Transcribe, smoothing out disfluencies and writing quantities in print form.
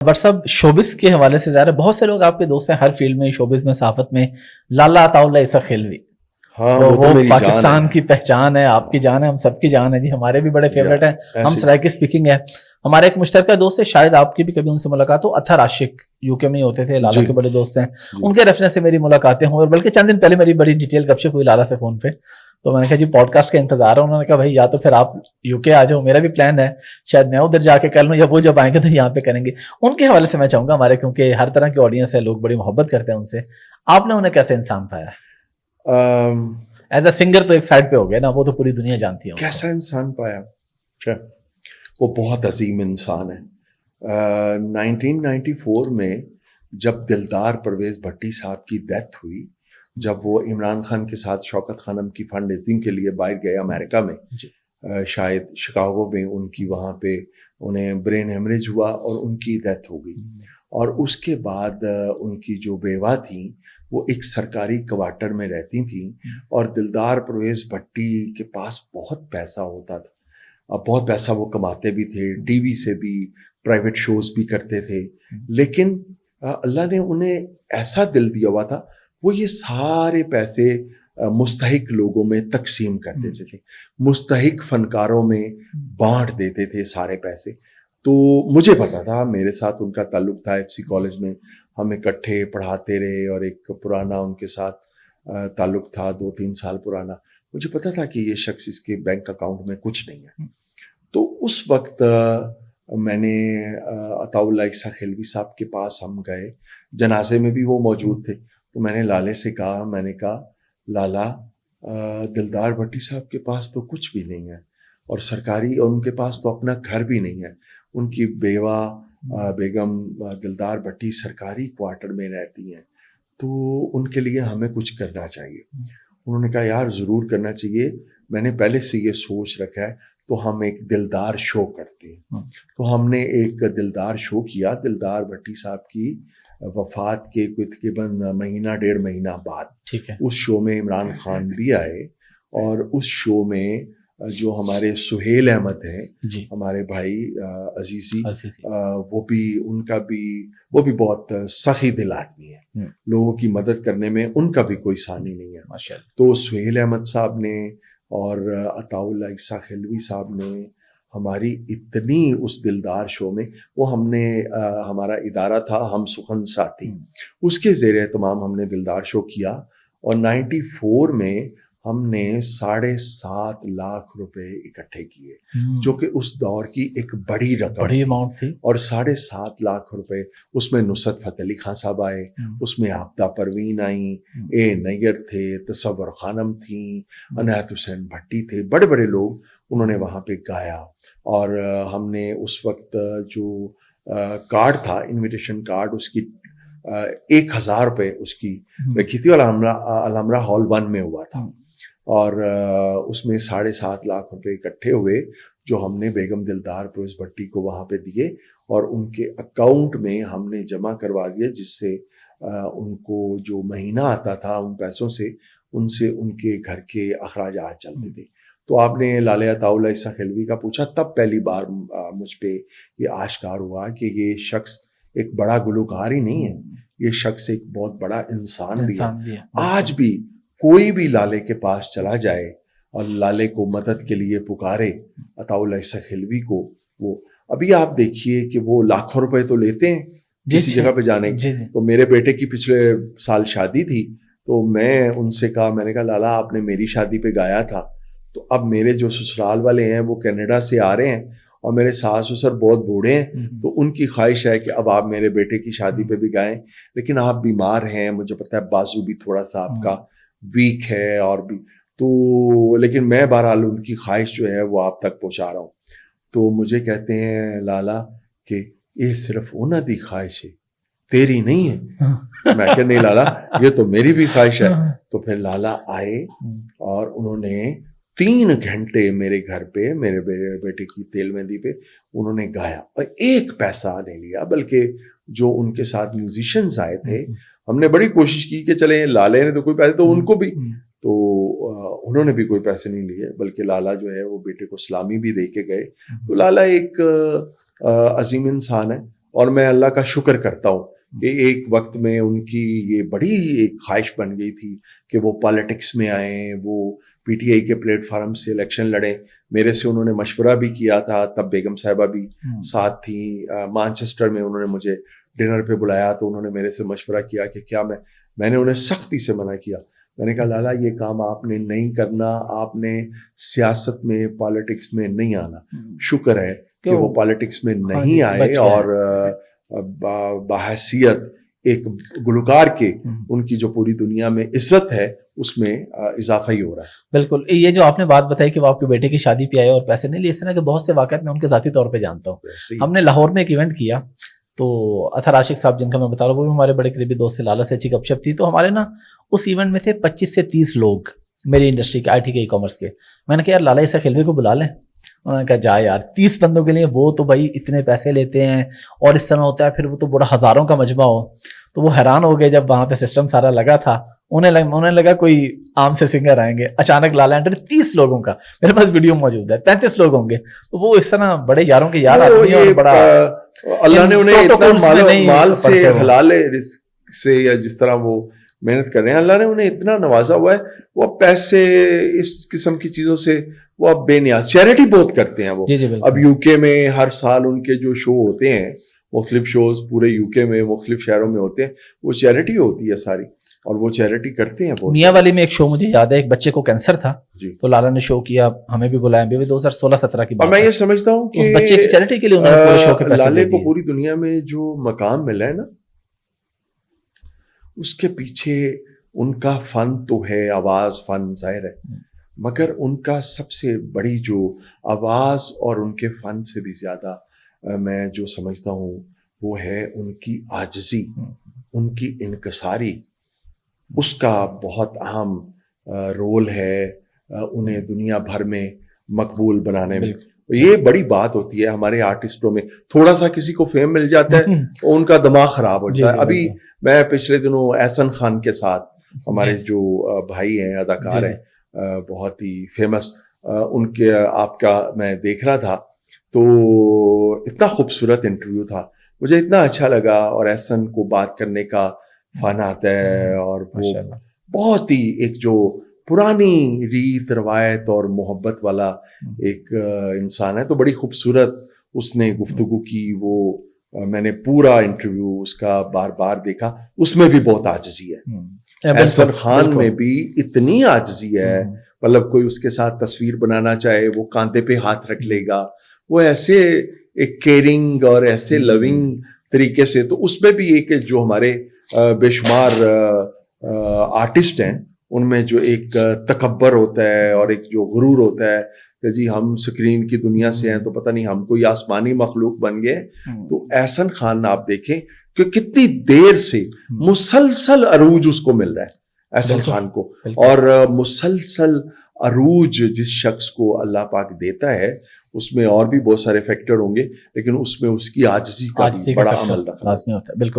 But صاحب showbiz کے حوالے سے ظاہر ہے بہت سے لوگ آپ کے دوست ہیں ہر فیلڈ میں، شوبز میں، صحافت میں. لالا عطا اللہ عیسیٰ خیلوی، ہاں تو وہ میری پاکستان جان کی پہچان ہے، آپ کی جان ہے، ہم سب کی جان ہے جی، ہمارے بھی بڑے فیوریٹ ہیں. ہم سرائکی اسپیکنگ ہے. ہمارا ایک مشترکہ دوست ہے، شاید آپ کی بھی کبھی ان سے ملاقات ہو، اطہر عاشق، یو کے میں ہی ہوتے تھے، لالا کے بڑے دوست ہیں. ان کے ریفرنس سے میری ملاقاتیں ہوں، اور بلکہ چند دن پہلے میری بڑی ڈیٹیل گپ شپ ہوئی لالا سے فون پہ. تو میں نے کہا جی پوڈ کاسٹ کا انتظار ہے. انہوں نے کہا بھائی یا تو پھر آپ یو کے آ جاؤ، میرا بھی پلان ہے، شاید میں ادھر جا کے کر لوں، یا وہ جب آئیں گے تو یہاں پہ کریں گے. ان کے حوالے سے میں چاہوں گا، ہمارے کیونکہ ہر طرح کی آڈینس ہے، لوگ بڑی محبت کرتے ہیں ان سے. آپ نے انہیں کیسے انسان پایا؟ ایز اے سنگر تو ایک سائڈ پہ ہو گیا نا، وہ تو پوری دنیا جانتی ہے. کیسا انسان پایا؟ وہ بہت عظیم انسان ہے. 1994 میں جب دلدار پرویز بھٹی صاحب کی ڈیتھ ہوئی، جب وہ عمران خان کے ساتھ شوکت خانم کی فنڈ ریزنگ کے لیے باہر گئے امریکہ میں، شاید شکاگو میں، ان کی وہاں پہ انہیں برین ہیمریج ہوا اور ان کی ڈیتھ ہو گئی. اور اس کے بعد ان کی جو بیوہ تھیں وہ ایک سرکاری کوارٹر میں رہتی تھیں، اور دلدار پرویز بھٹی کے پاس بہت پیسہ ہوتا تھا، بہت پیسہ وہ کماتے بھی تھے، ٹی وی سے بھی، پرائیویٹ شوز بھی کرتے تھے. لیکن اللہ نے انہیں ایسا دل دیا ہوا تھا، وہ یہ سارے پیسے مستحق لوگوں میں تقسیم کر دیتے تھے، مستحق فنکاروں میں بانٹ دیتے تھے سارے پیسے. تو مجھے پتا تھا، میرے ساتھ ان کا تعلق تھا ایف سی کالج میں، ہم اکٹھے پڑھاتے رہے، اور ایک پرانا ان کے ساتھ تعلق تھا 2-3 سال پرانا. مجھے پتا تھا کہ یہ شخص، اس کے بینک اکاؤنٹ میں کچھ نہیں ہے. تو اس وقت میں نے عطا اللہ عیسیٰ خیلوی صاحب کے پاس ہم گئے، جنازے میں بھی وہ موجود تھے. تو میں نے لالے سے کہا، میں نے کہا لالا، دلدار بھٹی صاحب کے پاس تو کچھ بھی نہیں ہے، اور سرکاری، اور ان کے پاس تو اپنا گھر بھی نہیں ہے. ان کی بیوہ بیگم دلدار بھٹی سرکاری کوارٹر میں رہتی ہیں، تو ان کے لیے ہمیں کچھ کرنا چاہیے. انہوں نے کہا یار ضرور کرنا چاہیے، میں نے پہلے سے یہ سوچ رکھا ہے، تو ہم ایک دلدار شو کرتے ہیں. تو ہم نے ایک دلدار شو کیا دلدار بھٹی صاحب کی وفات کے تقریباً مہینہ 1.5 مہینہ بعد. اس شو میں عمران خان بھی آئے، اور اس شو میں جو ہمارے سہیل احمد ہیں، ہمارے بھائی عزیزی، وہ بھی، ان کا بھی، وہ بھی بہت سخی دل آدمی ہے، لوگوں کی مدد کرنے میں ان کا بھی کوئی ثانی نہیں ہے. تو سہیل احمد صاحب نے اور عطا اللہ عیسیٰ خیلوی صاحب نے ہماری اتنی اس دلدار شو میں، وہ ہم نے، ہمارا ادارہ تھا ہم سخن ساتھی، اس کے زیر اہتمام ہم نے دلدار شو کیا. اور 94 میں ہم نے 7.5 لاکھ روپے اکٹھے کیے، جو کہ اس دور کی ایک بڑی رقم، بڑی اماؤنٹ تھی. اور 7.5 لاکھ روپے، اس میں نصرت فتح علی خان صاحب آئے، اس میں آبدہ پروین آئیں، اے نیگر تھے، تصور خانم تھیں، عنایت حسین بھٹی تھے، بڑے بڑے لوگ انہوں نے وہاں پہ گایا. اور ہم نے اس وقت جو کارڈ تھا، انویٹیشن کارڈ، اس کی 1,000 روپے اس کی رکھی تھی، اور الحمرہ ہال 1 میں ہوا تھا. اور اس میں 7.5 لاکھ روپے اکٹھے ہوئے، جو ہم نے بیگم دلدار پرویز بھٹی کو وہاں پہ دیے، اور ان کے اکاؤنٹ میں ہم نے جمع کروا دیا، جس سے ان کو جو مہینہ آتا تھا ان پیسوں سے، ان سے ان کے گھر کے اخراجات چلتے تھے. تو آپ نے لالے عطا اللہ عیسیٰ خیلوی کا پوچھا، تب پہلی بار مجھ پہ یہ آشکار ہوا کہ یہ شخص ایک بڑا گلوکار ہی نہیں ہے، یہ شخص ایک بہت بڑا انسان بھی ہے. آج بھی کوئی بھی لالے کے پاس چلا جائے اور لالے کو مدد کے لیے پکارے، عطا اللہ عیسیٰ خیلوی کو، وہ ابھی آپ دیکھیے کہ وہ لاکھوں روپے تو لیتے ہیں کسی جگہ پہ جانے کے. تو میرے بیٹے کی پچھلے سال شادی تھی، تو میں ان سے کہا، میں نے کہا لالا آپ نے میری شادی پہ گایا تھا، تو اب میرے جو سسرال والے ہیں وہ کینیڈا سے آ رہے ہیں، اور میرے ساس سسر بہت بوڑھے ہیں، تو ان کی خواہش ہے کہ اب آپ میرے بیٹے کی شادی پہ بھی گائیں، لیکن آپ بیمار ہیں، مجھے پتہ ہے بازو بھی تھوڑا سا آپ کا ویک ہے، اور بھی تو، لیکن میں بہرحال ان کی خواہش جو ہے وہ آپ تک پہنچا رہا ہوں. تو مجھے کہتے ہیں لالا کہ یہ صرف انہاں دی خواہش ہے، تیری نہیں ہے. میں کہ نہیں لالا، یہ تو میری بھی خواہش ہے. تو پھر لالا آئے، اور انہوں نے 3 گھنٹے میرے گھر پہ، میرے بیٹے کی تیل مہندی پہ انہوں نے گایا، اور 1 پیسہ نہیں لیا. بلکہ جو ان کے ساتھ میوزیشنز آئے تھے، ہم نے بڑی کوشش کی کہ چلیں لالے نے تو کوئی پیسے، تو ان کو بھی، تو انہوں نے بھی کوئی پیسے نہیں لیے، بلکہ لالا جو ہے وہ بیٹے کو سلامی بھی دے کے گئے. تو لالا ایک عظیم انسان ہے. اور میں اللہ کا شکر کرتا ہوں کہ ایک وقت میں ان کی یہ بڑی ایک خواہش بن گئی تھی کہ وہ پالیٹکس میں آئیں, وہ پی ٹی آئی کے پلیٹ فارم سے الیکشن لڑیں. میرے سے انہوں نے مشورہ بھی کیا تھا, تب بیگم صاحبہ بھی ساتھ تھیں. مانچسٹر میں انہوں نے مجھے ڈنر پہ بلایا تو انہوں نے میرے سے مشورہ کیا کہ کیا میں نے انہیں سختی سے منع کیا. میں نے کہا لالا یہ کام آپ نے نہیں کرنا, آپ نے سیاست میں پالیٹکس میں نہیں آنا. شکر ہے کہ وہ پالیٹکس میں نہیں آئے اور بحیثیت ایک گلوکار کے ان کی جو پوری دنیا میں عزت ہے اس میں اضافہ ہی ہو رہا ہے. بالکل. یہ جو آپ نے بات بتائی کہ وہ آپ کے بیٹے کی شادی پہ آئے اور پیسے نہیں لیے, اس طرح کے بہت سے واقعات میں ان کے ذاتی طور پہ جانتا ہوں. ہم نے لاہور میں ایک ایونٹ کیا تو اطہر عاشق صاحب جن کا میں بتا رہا ہوں وہ بھی ہمارے بڑے قریبی دوست سے, لالا سے اچھی گپ شپ تھی. تو ہمارے نا اس ایونٹ میں تھے 25 سے 30 لوگ میری انڈسٹری کے, آئی ٹی کے, ای کامرس کے. میں نے کہا یار لالا عیسیٰ خلوی کو بلا لیں. انہوں نے کہا جا یار 30 بندوں کے لیے وہ تو بھائی اتنے پیسے لیتے ہیں اور اس طرح ہوتا ہے, پھر وہ تو بڑا ہزاروں کا مجمع ہو. تو وہ حیران ہو گئے جب وہاں پہ سسٹم سارا لگا تھا. انہیں لگا کوئی عام سے سنگر آئیں گے. اچانک لالا انٹر 30 لوگوں کا, میرے پاس ویڈیو موجود ہے, 35 لوگ ہوں گے. تو وہ اس طرح بڑے یاروں کے یار آدمی اور بڑا اللہ نے انہیں اتنا مال سے حلال رزق سے یا جس طرح وہ محنت کر رہے ہیں, اللہ نے انہیں اتنا نوازا ہوا ہے. وہ پیسے اس قسم کی چیزوں سے وہ اب بے نیاز. چیریٹی بہت کرتے ہیں وہ. اب یو کے میں ہر سال ان کے جو شو ہوتے ہیں, مختلف شوز پورے یو کے میں مختلف شہروں میں ہوتے ہیں, وہ چیریٹی ہوتی ہے ساری, اور وہ چیریٹی کرتے ہیں. میاں والی میں ایک شو مجھے یاد ہے, ایک بچے کو کینسر تھا تو لالا نے شو کیا, ہمیں بھی بلایا, 2016-17 کی بات. اور میں یہ سمجھتا ہوں کہ اس بچے کی چیریٹی کے لیے انہوں نے پورے شو کے پیسے لالے کو پوری دنیا میں جو مقام ملا ہے نا, اس کے پیچھے ان کا فن تو ہے, آواز فن ظاہر ہے, مگر ان کا سب سے بڑی جو آواز اور ان کے فن سے بھی زیادہ میں جو سمجھتا ہوں وہ ہے ان کی عاجزی, ان کی انکساری. اس کا بہت اہم رول ہے انہیں دنیا بھر میں مقبول بنانے میں. یہ بڑی بات ہوتی ہے ہمارے آرٹسٹوں میں. تھوڑا سا کسی کو فیم مل جاتا ہے تو ان کا دماغ خراب ہو جاتا ہے. ابھی میں پچھلے دنوں احسن خان کے ساتھ, ہمارے جو بھائی ہیں اداکار ہیں بہت ہی فیمس, ان کے آپ کا میں دیکھ رہا تھا تو اتنا خوبصورت انٹرویو تھا, مجھے اتنا اچھا لگا. اور احسن کو بات کرنے کا فن آتا ہے اور وہ بہت ہی ایک جو پرانی ریت روایت اور محبت والا ایک انسان ہے. تو بڑی خوبصورت اس نے گفتگو کی. وہ میں نے پورا انٹرویو اس کا بار بار دیکھا, اس میں بھی بہت عاجزی ہے. احسن خان میں بھی اتنی عاجزی ہے, مطلب کوئی اس کے ساتھ تصویر بنانا چاہے وہ کاندھے پہ ہاتھ رکھ لے گا, وہ ایسے ایک کیئرنگ اور ایسے لونگ طریقے سے. تو اس میں بھی ایک جو ہمارے بے شمار آرٹسٹ ہیں ان میں جو ایک تکبر ہوتا ہے اور ایک جو غرور ہوتا ہے کہ جی ہم سکرین کی دنیا سے ہیں تو پتہ نہیں ہم کوئی آسمانی مخلوق بن گئے. تو احسن خان آپ دیکھیں کہ کتنی دیر سے مسلسل عروج اس کو مل رہا ہے احسن خان کو, اور مسلسل عروج جس شخص کو اللہ پاک دیتا ہے اس میں اور بھی بہت سارے فیکٹر ہوں گے, لیکن اس میں اس کی عاجزی کا بڑا عمل رکھنا لازمی ہوتا ہے. بالکل.